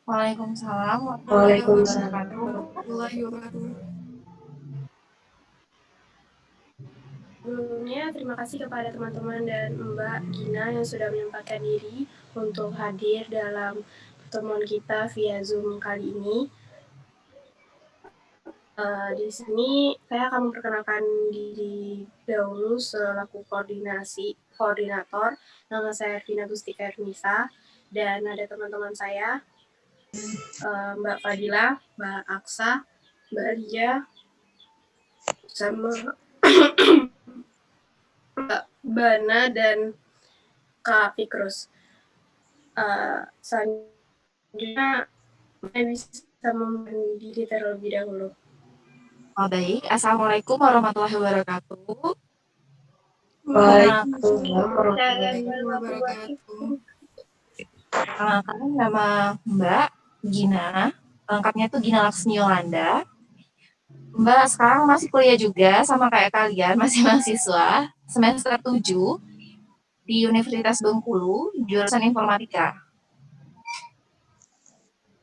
Waalaikumsalam warahmatullahi Waalaikumsalam. wabarakatuh. Sebelumnya, terima kasih kepada teman-teman dan Mbak Gina yang sudah menyempatkan diri untuk hadir dalam pertemuan kita via Zoom kali ini. Di sini saya akan memperkenalkan diri dahulu selaku koordinator. Nama saya Vina Gustika Ernisa dan ada teman-teman saya Mbak Fadila, Mbak Aksa, Mbak Ria, sama Mbak Bana dan Kak Fikrus. Selanjutnya saya bisa memberi diri terlebih dahulu. Oh, baik. Assalamualaikum warahmatullahi wabarakatuh. Waalaikumsalam warahmatullahi Wabarakatuh. Perkenalkan nama Mbak Gina. Lengkapnya tuh Gina Laksmi Yolanda. Mbak sekarang masih kuliah juga sama kayak kalian, masih mahasiswa semester 7 di Universitas Bengkulu, jurusan informatika.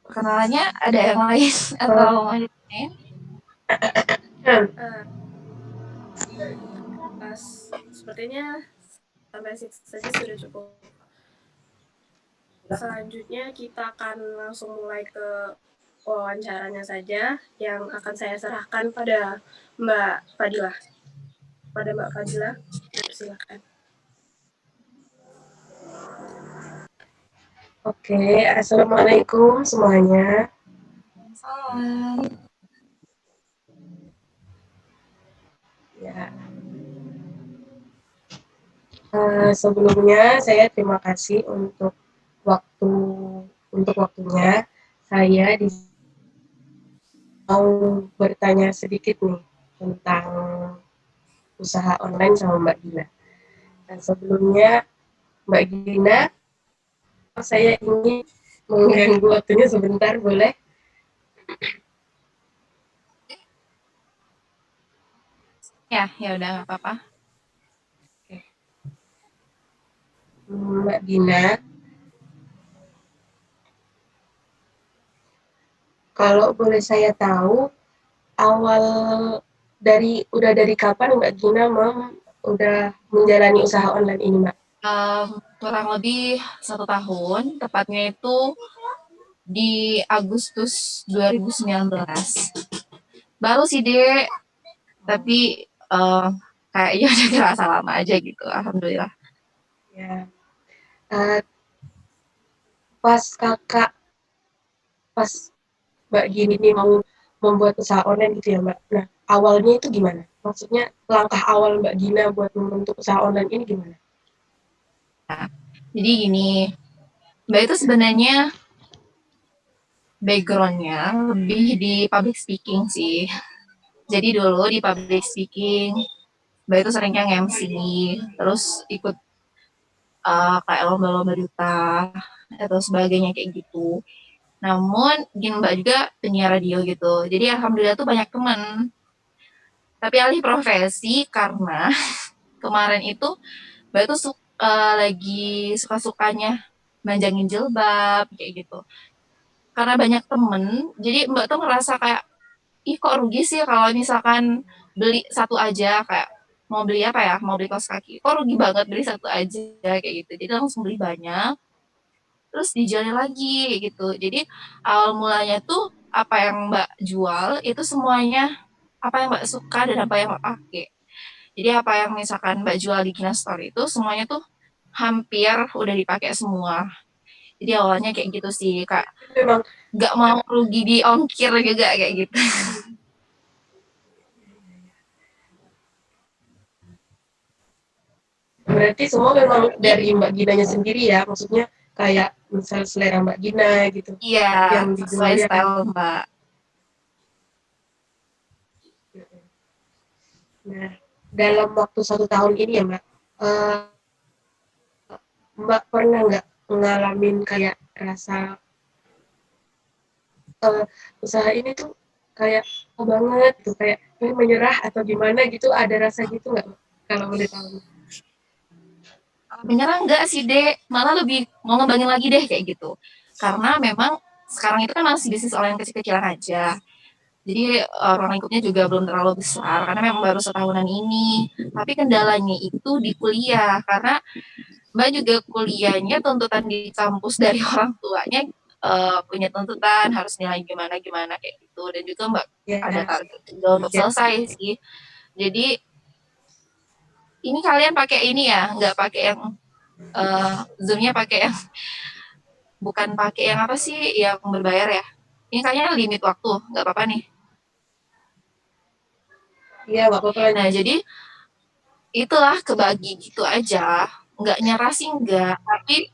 Perkenalannya ada yang lain atau mau ditanyain? Sepertinya sampai situ saja sudah cukup. Selanjutnya kita akan langsung mulai ke wawancaranya saja yang akan saya serahkan pada Mbak Fadila. Silakan. Oke, assalamualaikum semuanya. Salam. Ya. Sebelumnya saya terima kasih untuk waktunya. Saya mau bertanya sedikit nih tentang usaha online sama Mbak Gina. Dan sebelumnya Mbak Gina, saya ingin mengganggu waktunya sebentar, boleh? Ya udah nggak apa-apa. Mbak Gina, kalau boleh saya tahu, udah dari kapan Mbak Gina udah menjalani usaha online ini, Mbak? Kurang lebih 1 tahun, tepatnya itu di Agustus 2019. Baru sih, Dek, tapi kayaknya udah kerasa lama aja gitu, alhamdulillah. Ya. Pas Mbak Gini mau membuat usaha online gitu ya, Mbak. Nah, awalnya itu gimana? Maksudnya langkah awal Mbak Gina buat membentuk usaha online ini gimana? Jadi gini, Mbak itu sebenarnya background-nya lebih di public speaking sih. Jadi dulu di public speaking, Mbak itu seringnya nge-MC, terus ikut kayak lomba-lomba duta atau sebagainya kayak gitu. Namun gini Mbak juga penyiar radio gitu. Jadi alhamdulillah tuh banyak teman. Tapi alih profesi karena kemarin itu Mbak tuh lagi suka-sukanya manjangin jilbab kayak gitu. Karena banyak temen, jadi Mbak tuh ngerasa kayak, ih kok rugi sih kalau misalkan beli satu aja, kayak mau beli apa ya, mau beli kaos kaki, kok rugi banget beli satu aja kayak gitu. Jadi langsung beli banyak, terus dijualin lagi kayak gitu. Jadi awal mulanya tuh apa yang Mbak jual itu semuanya apa yang Mbak suka dan apa yang Mbak pakai. Jadi apa yang misalkan Mbak jual di Kina Store itu semuanya tuh hampir udah dipakai semua. Jadi awalnya kayak gitu sih, Kak. Memang Nggak mau rugi di ongkir juga kayak gitu. berarti semua memang dari Mbak Ginanya sendiri ya, maksudnya kayak misal selera Mbak Gina gitu, Iya, yang sesuai dijualnya. style Mbak. Nah, dalam waktu 1 tahun ini ya Mbak, Mbak pernah nggak ngalamin kayak rasa usaha ini tuh kayak banget tuh kayak menyerah atau gimana gitu, ada rasa gitu nggak kalau boleh tahu? Menyerah enggak sih, Dek. Malah lebih mau ngembangin lagi deh kayak gitu. Karena memang sekarang itu kan masih bisnis online kecil-kecilan aja. Jadi ruang lingkupnya juga belum terlalu besar karena memang baru setahunan ini. Tapi kendalanya itu di kuliah karena Mbak juga kuliahnya tuntutan di kampus dari orang tuanya punya tuntutan harus nilai gimana-gimana kayak gitu dan juga Mbak Ya, ada target juga untuk iya. selesai sih. Jadi ini kalian pakai ini ya, nggak pakai yang Zoom-nya pakai yang bukan pakai yang apa sih yang berbayar ya? Ini kayaknya limit waktu, nggak apa-apa nih. Iya, nggak apa-apa Nah, lanjut. jadi itulah kebagi gitu aja. Nggak nyerah sih nggak, tapi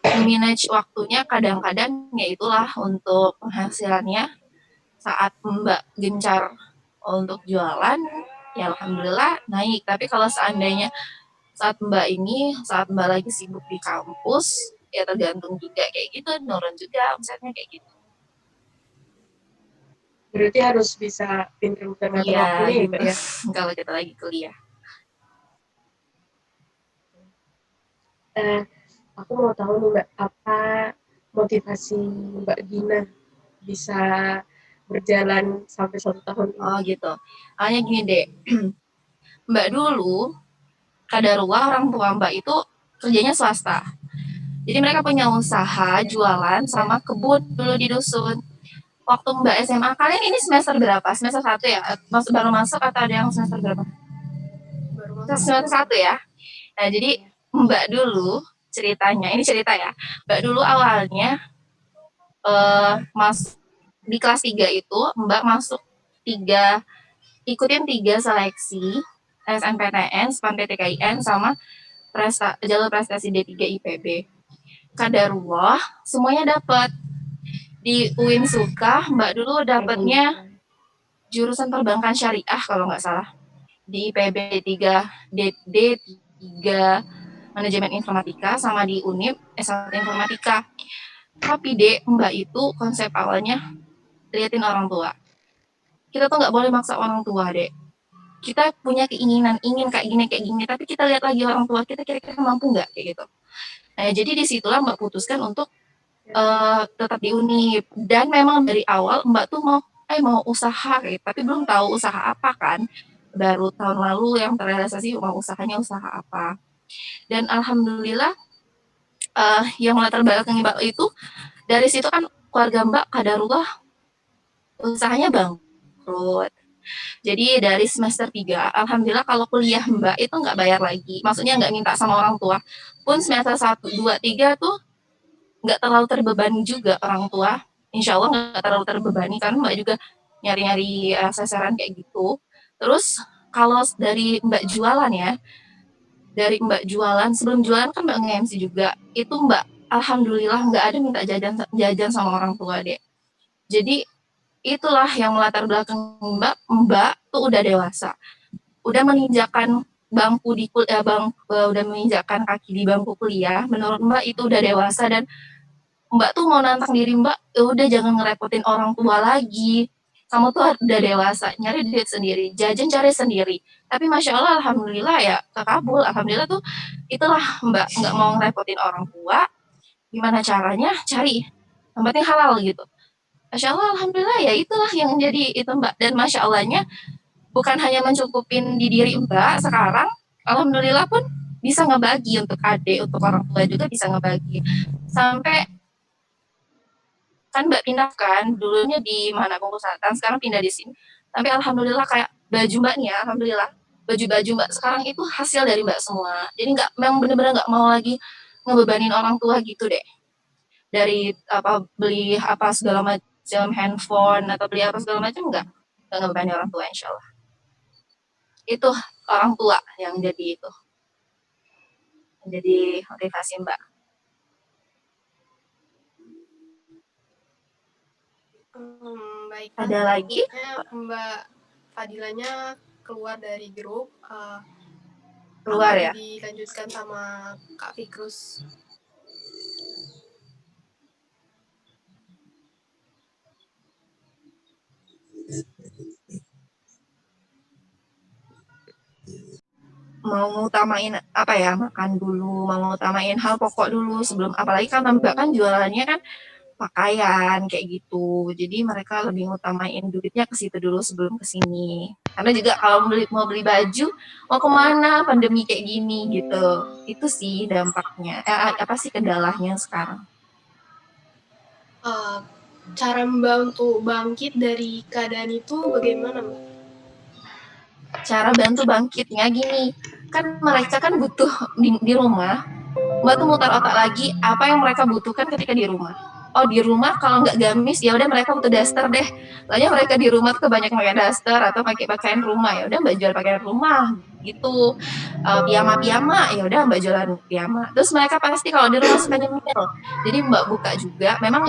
nge-manage waktunya kadang-kadang ya itulah untuk penghasilannya saat Mbak gencar untuk jualan, ya alhamdulillah naik. Tapi kalau seandainya saat Mbak lagi sibuk di kampus, ya tergantung juga kayak gitu, nurun juga omsetnya kayak gitu. Berarti harus bisa pinter-pinter ngatur Iya waktunya ya, gitu, Mbak ya. kalau kita lagi kuliah. Eh, aku mau tahu nih Mbak, apa motivasi Mbak Gina bisa berjalan sampai 1 tahun ini? Oh gitu. Hanya gini deh, Mbak dulu, kadarullah orang tua Mbak itu kerjanya swasta. Jadi mereka punya usaha jualan Ya, sama kebun dulu di dusun. Waktu Mbak SMA, kalian ini semester berapa? Semester 1 ya? Baru masuk atau ada yang semester berapa? Baru masuk. Semester 1 ya? Nah, jadi ya. Mbak dulu ceritanya, ini cerita ya. Mbak dulu awalnya mas di kelas 3 itu Mbak masuk ikutin 3 seleksi SNPTN, SPAN PTKIN sama jalur prestasi D3 IPB. Kadarullah semuanya dapat. Di UIN Suka, Mbak dulu dapatnya Alhamdulillah. jurusan perbankan syariah kalau nggak salah. Di IPB D3 manajemen informatika sama di UNIP S1 informatika. Tapi dek, Mbak itu konsep awalnya liatin orang tua. Kita tuh nggak boleh maksa orang tua, dek. Kita punya keinginan, ingin kayak gini, tapi kita lihat lagi orang tua kita kira-kira mampu nggak kayak gitu. Nah, jadi disitulah Mbak putuskan untuk tetap di UNIP. Dan memang dari awal Mbak tuh mau usaha kayak, tapi belum tahu usaha apa kan. Baru tahun lalu yang terrealisasi mau usahanya usaha apa. Dan alhamdulillah yang melatar belakang Mbak itu dari situ kan keluarga Mbak kadarullah usahanya bangkrut. Jadi dari semester 3, alhamdulillah kalau kuliah Mbak itu nggak bayar lagi. Maksudnya nggak minta sama orang tua. Pun semester 1, 2, 3 tuh nggak terlalu terbebani juga orang tua. Insya Allah nggak terlalu terbebani karena Mbak juga nyari-nyari sasaran kayak gitu. Terus kalau dari Mbak jualan ya, dari Mbak jualan, sebelum jualan kan Mbak nge-MC juga. Itu Mbak, alhamdulillah nggak ada minta jajan jajan sama orang tua deh. Jadi itulah yang melatar belakang Mbak, Mbak tuh udah dewasa. Udah menginjakan bangku di udah menginjakan kaki di bangku kuliah. Menurut Mbak itu udah dewasa dan Mbak tuh mau nantang diri Mbak, ya udah jangan ngerepotin orang tua lagi. Kamu tuh udah dewasa, nyari duit sendiri, jajan cari sendiri. Tapi Masya Allah, Alhamdulillah ya kekabul. Alhamdulillah tuh itulah Mbak, nggak mau ngerepotin orang tua. Gimana caranya? Cari. Yang penting halal gitu. Masya Allah, Alhamdulillah ya itulah yang jadi itu Mbak. Dan Masya Allahnya bukan hanya mencukupin di diri Mbak sekarang, Alhamdulillah pun bisa ngebagi untuk adik, untuk orang tua juga bisa ngebagi. Sampai kan Mbak pindah kan, dulunya di mana Bungku Selatan, sekarang pindah di sini. Tapi alhamdulillah kayak baju Mbaknya, alhamdulillah baju-baju Mbak sekarang itu hasil dari Mbak semua. Jadi nggak, memang bener-bener nggak mau lagi ngebebanin orang tua gitu deh. Dari apa beli apa segala macam handphone atau beli apa segala macam nggak ngebebanin orang tua insya Allah. Itu orang tua yang jadi motivasi Mbak. Baiklah, Ada lagi? Mbak Fadilanya keluar dari grup. Keluar ya? Dilanjutkan sama Kak Fikrus. Mau ngutamain apa ya, makan dulu, mau ngutamain hal pokok dulu sebelum, apalagi kan Mbak kan jualannya kan pakaian kayak gitu. Jadi mereka lebih ngutamain duitnya ke situ dulu sebelum ke sini. Karena juga kalau mau beli baju, mau kemana pandemi kayak gini gitu. Itu sih dampaknya. Apa sih kendalanya sekarang? Cara Mbak untuk bangkit dari keadaan itu bagaimana, Mbak? Cara bantu bangkitnya gini, kan mereka kan butuh di rumah. Mbak tuh mutar otak lagi apa yang mereka butuhkan ketika di rumah. Oh di rumah kalau nggak gamis ya udah mereka butuh daster deh. Soalnya mereka di rumah tuh kebanyakan pakai daster atau pakai pakaian rumah, ya udah Mbak jual pakaian rumah gitu. Piyama-piyama ya udah Mbak jualan piyama. Terus mereka pasti kalau di rumah suka nyemil. Jadi Mbak buka juga. Memang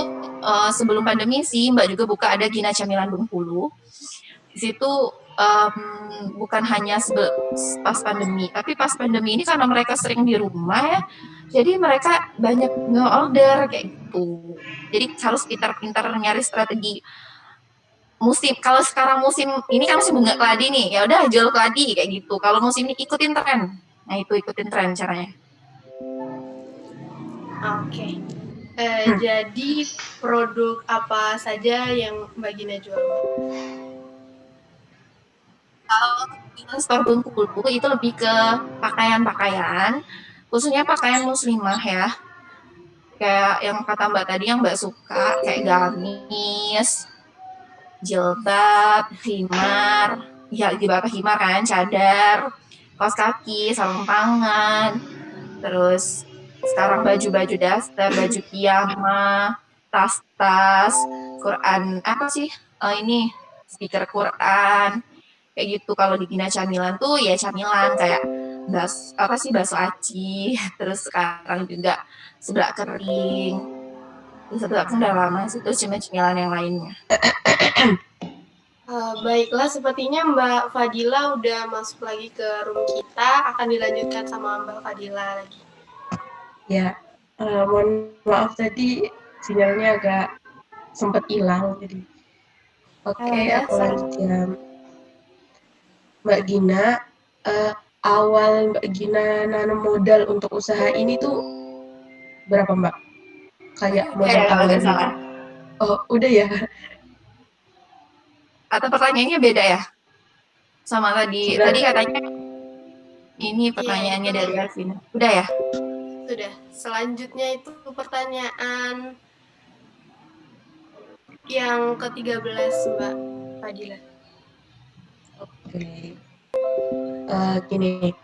sebelum pandemi sih Mbak juga buka ada Gina Camilan Bengkulu. Di situ bukan hanya pas pandemi, tapi pas pandemi ini karena mereka sering di rumah ya, jadi mereka banyak nge-order kayak gitu. Jadi harus pintar-pintar nyari strategi musim. Kalau sekarang musim ini kan musim bunga keladi nih, ya udah jual keladi kayak gitu. Kalau musim ini ikutin tren. Nah, itu ikutin tren caranya. Oke. Jadi produk apa saja yang Mbak Gina jual? Kalau untuk store Bengkulu itu lebih ke pakaian-pakaian, khususnya pakaian muslimah ya. Kayak yang kata Mbak tadi yang Mbak suka, kayak gamis, jilbab, himar, ya di bawah himar kan, cadar, kaos kaki, sarung tangan, terus sekarang baju-baju daster, baju piyama, tas-tas, Quran, apa sih? Ini speaker Quran, kayak gitu. Kalau di Gina Camilan tuh ya camilan kayak apa sih bakso aci, terus sekarang juga seblak kering. Seblak kering udah lama sih, terus cemilan yang lainnya. Baiklah, sepertinya Mbak Fadila udah masuk lagi ke room kita. Akan dilanjutkan sama Mbak Fadila lagi. Ya, mohon maaf tadi sinyalnya agak sempat hilang. Jadi, oke, aku lanjut ya. Mbak Gina, awal Mbak Gina nanam modal untuk usaha ini tuh berapa Mbak? Kayak modal awalnya. Oh, udah ya? Atau pertanyaannya beda ya? Sama tadi. Tadi katanya ini pertanyaannya dari Alvin. Udah ya? Sudah. Selanjutnya itu pertanyaan yang ke-13 Mbak Fadila. Oke. Gini,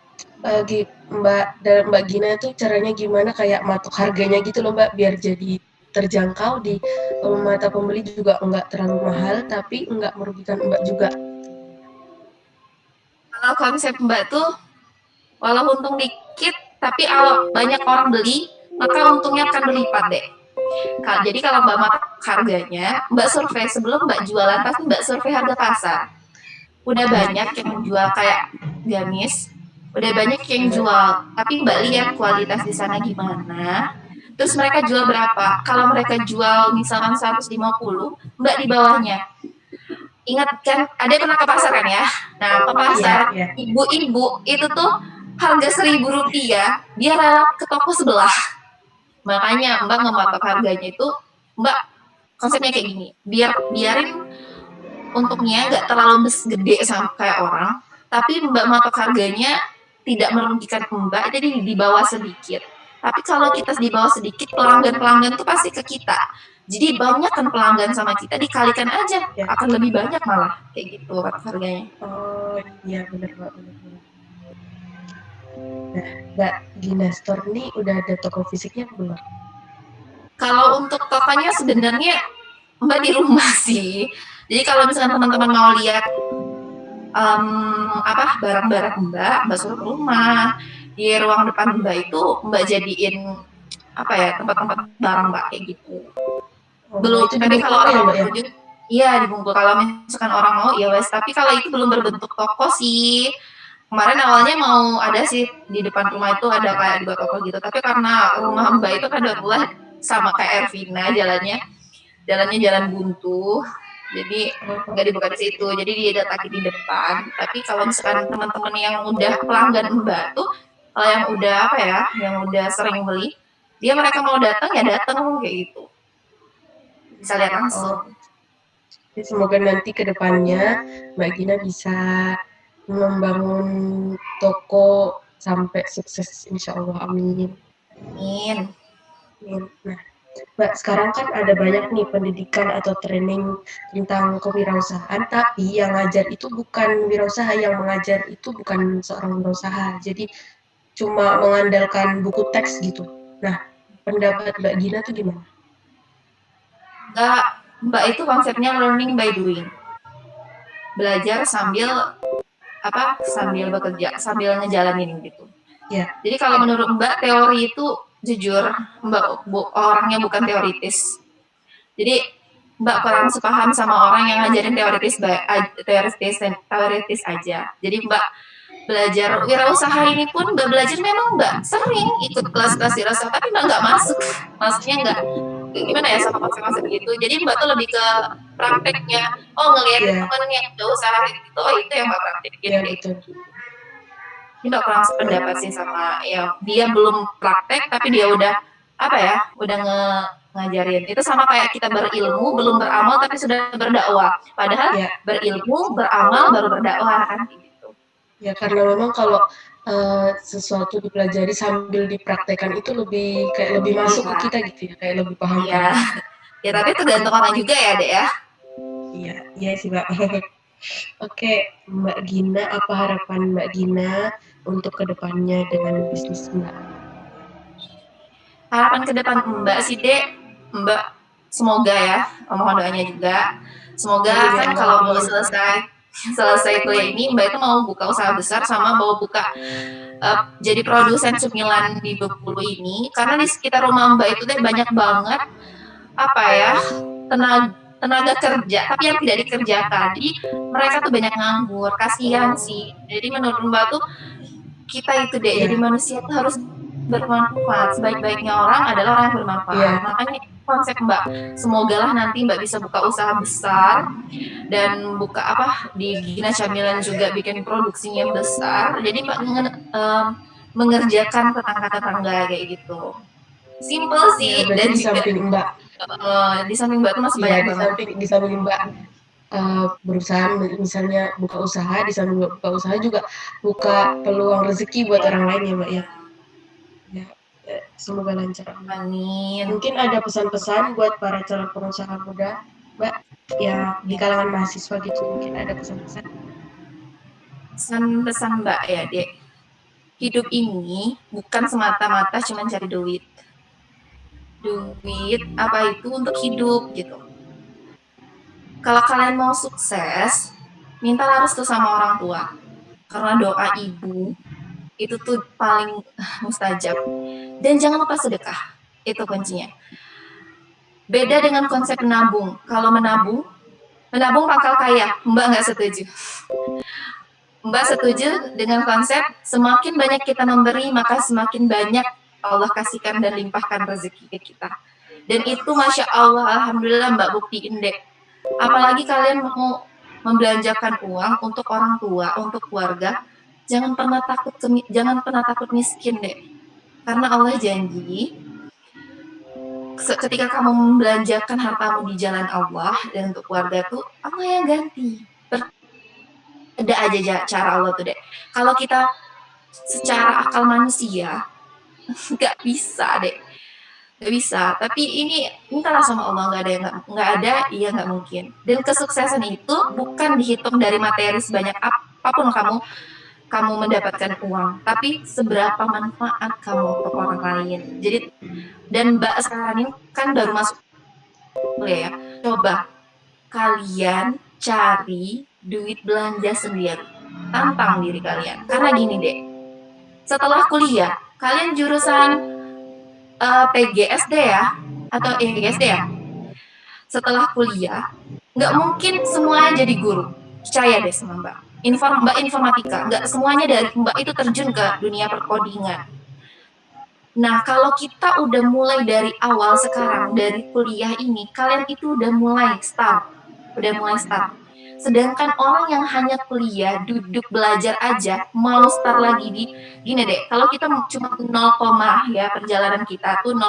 Mbak Gina tuh caranya gimana kayak matok harganya gitu loh Mbak, biar jadi terjangkau di mata pembeli juga nggak terlalu mahal, tapi nggak merugikan Mbak juga. Kalau konsep Mbak tuh, walau untung dikit, tapi kalau banyak orang beli, maka untungnya akan berlipat deh. Jadi kalau Mbak matok harganya, Mbak survei sebelum Mbak jualan, pasti Mbak survei harga pasar. Udah banyak yang jual kayak gamis, udah banyak yang jual, tapi Mbak lihat kualitas di sana gimana, terus mereka jual berapa. Kalau mereka jual misalkan 150, Mbak di bawahnya. Ingat kan, ada pernah ke pasar kan ya? Nah, ke pasar, ibu-ibu itu tuh harga Rp1.000, dia rela ke toko sebelah. Makanya Mbak ngematok harganya itu, Mbak konsepnya kayak gini, biarin untuknya nggak terlalu gede sama kayak orang, tapi Mbak matok harganya tidak merugikan Mbak, jadi di bawah sedikit. Tapi kalau kita di bawah sedikit, pelanggan-pelanggan tuh pasti ke kita. Jadi banyak kan pelanggan sama kita, dikalikan aja, akan lebih banyak malah, kayak gitu harganya. Oh iya benar Mbak, benar. Nah, Mbak Gina Store ini udah ada toko fisiknya belum? Kalau untuk tokonya sebenarnya Mbak di rumah sih. Jadi kalau misalkan teman-teman mau lihat barang-barang Mbak suruh ke rumah. Di ruang depan Mbak itu Mbak jadiin tempat-tempat barang Mbak kayak gitu. Belum, tapi kalau orang mau kunjung, iya dibungkul. Kalau misalkan orang mau, ya wes. Tapi kalau itu belum berbentuk toko sih. Kemarin awalnya mau ada sih di depan rumah itu ada kayak 2 toko gitu. Tapi karena rumah Mbak itu kan adalah sama kayak Ervina jalannya jalan buntu. Jadi nggak dibuka di situ. Jadi dia datang di depan. Tapi kalau misalkan teman-teman yang udah pelanggan Mbak tuh, kalau yang udah yang udah sering beli, mereka mau datang ya datang kayak gitu. bisa lihat langsung. Jadi semoga nanti ke depannya Mbak Gina bisa membangun toko sampai sukses, insya Allah, amin. Amin. Nah, Mbak, sekarang kan ada banyak nih pendidikan atau training tentang kewirausahaan, tapi yang ngajar itu bukan wirausaha, yang mengajar itu bukan seorang wirausaha. Jadi cuma mengandalkan buku teks gitu. Nah, pendapat Mbak Gina tuh gimana? Enggak, Mbak itu konsepnya learning by doing. Belajar sambil sambil bekerja, sambil ngejalanin gitu. Ya. Jadi kalau menurut Mbak teori itu jujur Mbak orangnya bukan teoritis. Jadi Mbak kurang sepaham sama orang yang ngajarin teoritis aja. Jadi Mbak belajar wirausaha ini pun Mbak belajar memang Mbak sering ikut kelas-kelas wirausaha, tapi Mbak nggak masuk. Maksudnya nggak gimana ya sama konsep-konsep gitu. Jadi Mbak tuh lebih ke prakteknya. Oh ngelihat temen yang udah usaha gitu, oh itu yang Mbak praktekin. Iya betul. Ini Mbak kurang sependapat sih sama ya dia belum praktek tapi dia udah udah ngajarin. Itu sama kayak kita berilmu belum beramal tapi sudah berdakwah. Padahal berilmu beramal baru berdakwah kan gitu. Ya karena memang kalau sesuatu dipelajari sambil dipraktekkan itu lebih masuk ke kita gitu ya, kayak lebih paham. Iya. Ya tapi tergantung orang juga ya, Dek ya. Iya sih, Mbak. Oke, Mbak Gina, apa harapan Mbak Gina untuk kedepannya dengan bisnis Mbak? Harapan ke depan Mbak sih, Dek, Mbak semoga ya, mohon doanya juga. Semoga kan kalau mau selesai kuliah ini Mbak itu mau buka usaha besar sama mau buka jadi produsen cemilan di Bengkulu ini, karena di sekitar rumah Mbak itu deh banyak banget tenaga kerja tapi yang tidak dikerjakan. Jadi mereka tuh banyak nganggur, kasihan sih. Jadi menurut Mbak tuh kita itu deh jadi manusia tuh harus bermanfaat. Sebaik-baiknya orang adalah orang yang bermanfaat. Makanya konsep Mbak, semogalah nanti Mbak bisa buka usaha besar dan buka di Gina Camilan juga bikin produksinya besar. Jadi Mbak mengerjakan tetangga-tetangga kayak gitu. Simple sih. Dan di samping Mbak di samping Mbak tuh masih banyak banget. Di samping Mbak berusaha misalnya buka usaha, di samping buka usaha juga buka peluang rezeki buat orang lain ya Mbak ya. Semoga lancar. Amin. Mungkin ada pesan-pesan buat para calon pengusaha muda, Mbak, ya di kalangan mahasiswa gitu, mungkin ada pesan-pesan. Pesan-pesan Mbak ya, Dek. Hidup ini bukan semata-mata cuma cari duit. Duit apa itu untuk hidup gitu. Kalau kalian mau sukses, minta restu sama orang tua. Karena doa ibu itu tuh paling mustajab. Dan jangan lupa sedekah. Itu kuncinya. Beda dengan konsep menabung. Kalau menabung pangkal kaya. Mbak nggak setuju. Mbak setuju dengan konsep semakin banyak kita memberi, maka semakin banyak Allah kasihkan dan limpahkan rezeki ke kita. Dan itu Masya Allah, Alhamdulillah Mbak buktiin deh. Apalagi kalian mau membelanjakan uang untuk orang tua, untuk keluarga, jangan pernah takut miskin deh. Karena Allah janji, ketika kamu membelanjakan hartamu di jalan Allah dan untuk keluarga tuh Allah yang ganti. Ada aja cara Allah tuh deh. Kalau kita secara akal manusia nggak bisa deh, nggak bisa. Tapi ini mintalah sama Allah, nggak ada, iya nggak mungkin. Dan kesuksesan itu bukan dihitung dari materi sebanyak apapun kamu mendapatkan uang, tapi seberapa manfaat kamu untuk orang lain. Jadi dan Mbak sekarang ini kan baru masuk kuliah ya. Coba kalian cari duit belanja sendiri. Tantang diri kalian. Karena gini deh, setelah kuliah, kalian jurusan PGSD ya? Atau PGSD ya? Setelah kuliah, nggak mungkin semuanya jadi guru. Percaya deh sama Mbak. Mbak informatika, nggak semuanya dari Mbak itu terjun ke dunia perkodingan. Nah, kalau kita udah mulai dari awal sekarang, dari kuliah ini, kalian itu udah mulai start. Sedangkan orang yang hanya kuliah, duduk belajar aja, mau start lagi di gini deh, kalau kita cuma 0, ya perjalanan kita tuh 0,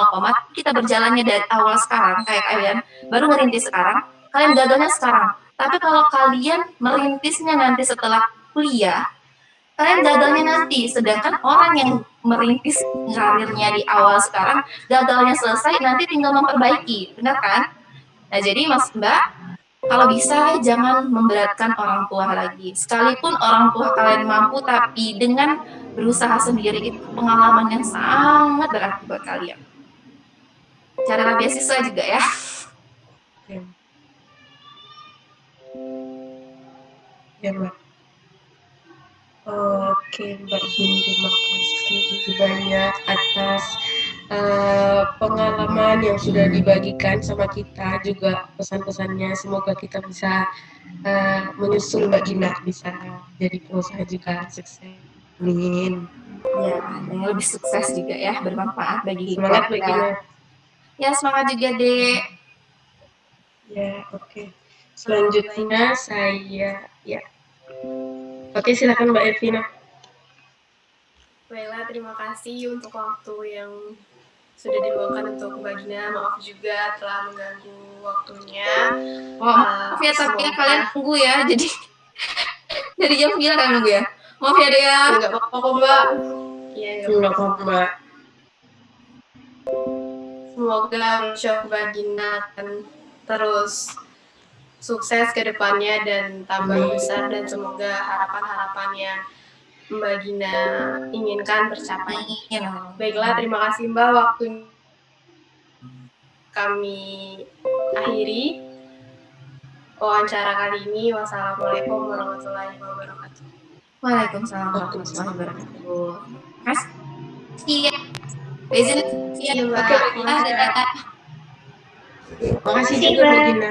kita berjalannya dari awal sekarang kayak kalian baru merintis sekarang, kalian gagalnya sekarang. Tapi kalau kalian merintisnya nanti setelah kuliah, kalian gagalnya nanti. Sedangkan orang yang merintis karirnya di awal sekarang, gagalnya selesai, nanti tinggal memperbaiki. Benar kan? Nah, jadi Mas Mbak, kalau bisa jangan memberatkan orang tua lagi. Sekalipun orang tua kalian mampu, tapi dengan berusaha sendiri itu pengalaman yang sangat berarti buat kalian. Carilah beasiswa juga ya. Oke. Ya, Mbak. Oke, Mbak Jin, terima kasih banyak atas pengalaman yang sudah dibagikan sama kita, juga pesan-pesannya. Semoga kita bisa menyusul Mbak Gina, bisa jadi pengusaha juga, sukses. Amin. Ya, yang lebih sukses juga ya, bermanfaat bagi Semangat Mbak Gina. Ya, semangat juga, Dek. Ya, oke. Selanjutnya saya, ya. Oke, silakan Mbak Evina. Baiklah, terima kasih untuk waktu yang sudah diluangkan untuk Mbak Gina. Maaf juga telah mengganggu waktunya. Maaf ya, tapi kalian tunggu ya. Jadi jam 9 kan nunggu ya. Maaf ya, Dek ya. Enggak apa-apa kok, Mbak. Iya, Enggak apa-apa, Mbak. Semoga workshop Mbak Gina akan terus sukses ke depannya dan tambah besar, dan semoga harapan-harapan yang Mbak Gina inginkan tercapai. Baiklah, terima kasih Mbak, waktu kami akhiri wawancara kali ini. Wassalamualaikum warahmatullahi wabarakatuh. Waalaikumsalam warahmatullahi wabarakatuh. Makasih. Izin ya, Mbak. Makasih Makasih juga Mbak Gina.